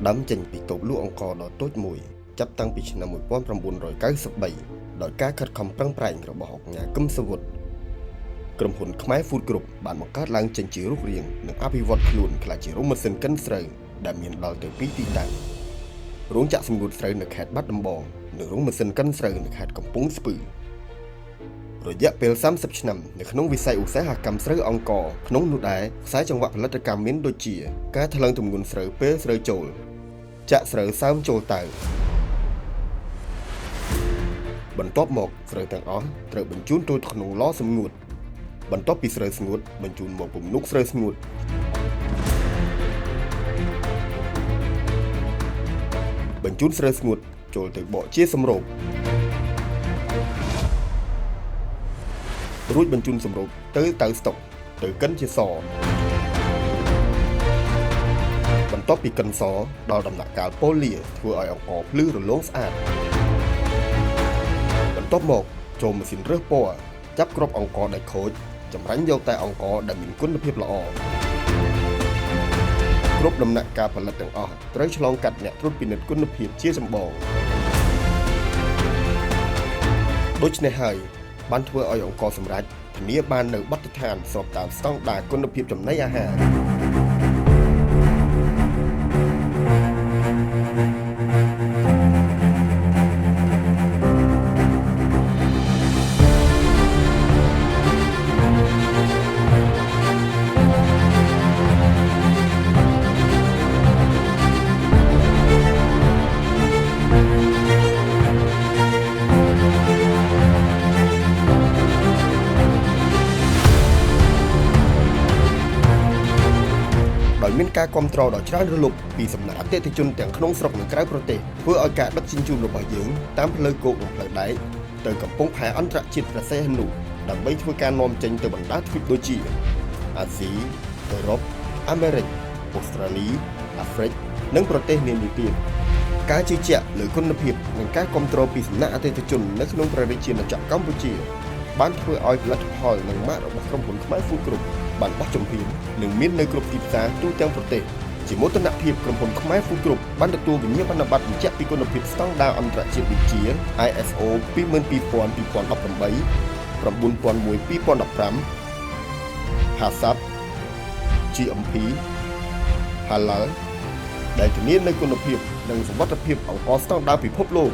ដើមចេញពីតូបលក់អង្ករដ៏តូចមួយចាប់តាំងពីឆ្នាំ1993ដោយការខិតខំប្រឹងប្រែងរបស់អង្គការកឹមសុវត្ថិក្រុមហ៊ុនខ្មែរ Food Group បានបង្កើតឡើងចេញជារូបរាងនិងអភិវឌ្ឍខ្លួនក្លាយជារោងម៉ាស៊ីនកិនស្រូវដែលមានដល់ទៅ2ទីតាំងរោងចក្រសម្ងួតស្រូវនៅខេត្តបាត់ដំបងនិងរោងម៉ាស៊ីនកិនស្រូវនៅខេត្តកំពង់ស្ពឺរយៈពេល30ឆ្នាំនៅក្នុងវិស័យឧស្សាហកម្មស្រូវអង្ករក្នុងនោះដែរខ្សែចង្វាក់ផលិតកម្មមានដូចជាការថ្លើងទម្ងន់ស្រូវពេលស្រូវចូលចាក់ស្រូវសើមចូលតៅបន្ទាប់មកស្រូវទាំងអស់ត្រូវបញ្ជូនទៅក្នុងឡសម្ងួតបន្ទាប់ពីស្រូវស្ងួតបញ្ជូនមកពំនុកស្រូវស្ងួតបញ្ជូនស្រូវស្ងួតចូលទៅបកជាសម្រូបរួចបញ្ជូនសម្រូបទៅតៅស្តុកទៅកិនជាសបន្ទាប់ពីកិនសដល់ដំណាក់កាលប៉ូលាធ្វើឲ្យអង្ករភ្លឺរលោងស្អាតបន្ទាប់មកចូលម៉ាស៊ីនរើសពណ៌ចាប់គ្រាប់អង្ករដែលខូចចម្រាញ់យកតែអង្ករដែលមានគុណភាពល្អគ្រប់ដំណាក់កាលផលិតទាំងអស់ត្រូវឆ្លងកាត់អ្នកត្រួតពិនិត្យគុណភាពជាចម្បងដូច្នេះហើយបានធ្វើឲ្យអង្ករសម្រេចធានាបាននូវបទដ្ឋានស្របតាមស្តង់ដារគុណភាពចំណីអាហារមានការគ្រប់គ្រងដ៏ច្រើនរលត់ពីសំណាក់អតិថិជនទាំងក្នុងស្រុកនិងក្រៅប្រទេសធ្វើឲ្យការដឹកជញ្ជូនរបស់យើងតាមផ្លូវគោកនិងផ្លូវដែកទៅកំពង់ផែអន្តរជាតិព្រះសីហនុដើម្បីធ្វើការនាំចេញទៅបណ្ដាទ្វីបដូចជាអាស៊ីអឺរ៉ុបអាមេរិកអូស្ត្រាលីអាហ្វ្រិកនិងប្រទេសនានាទៀតការជឿជាក់លើគុណភាពនិងការគ្រប់គ្រងពីសំណាក់អតិថិជននៅក្នុងព្រះរាជាណាចក្រកម្ពុជាបានធ្វើឲ្យផលិតផលនិងម៉ាករបស់ក្រុមហ៊ុនខ្មែរ Food Group បានបោះជំហាននិងមាននៅគ្រប់ទីផ្សារទូទាំងប្រទេសជាមោទនភាពក្រុមហ៊ុនខ្មែរ Food Group បានទទួលវិញ្ញាបនបត្របញ្ជាក់ពីគុណភាពស្តង់ដារអន្តរជាតិដូចជា ISO 22000:2018 9001:2015 HACCP GMP Halal ដែលធានានូវគុណភាពនិងសុវត្ថិភាពអង្ករស្តង់ដារពិភពលោក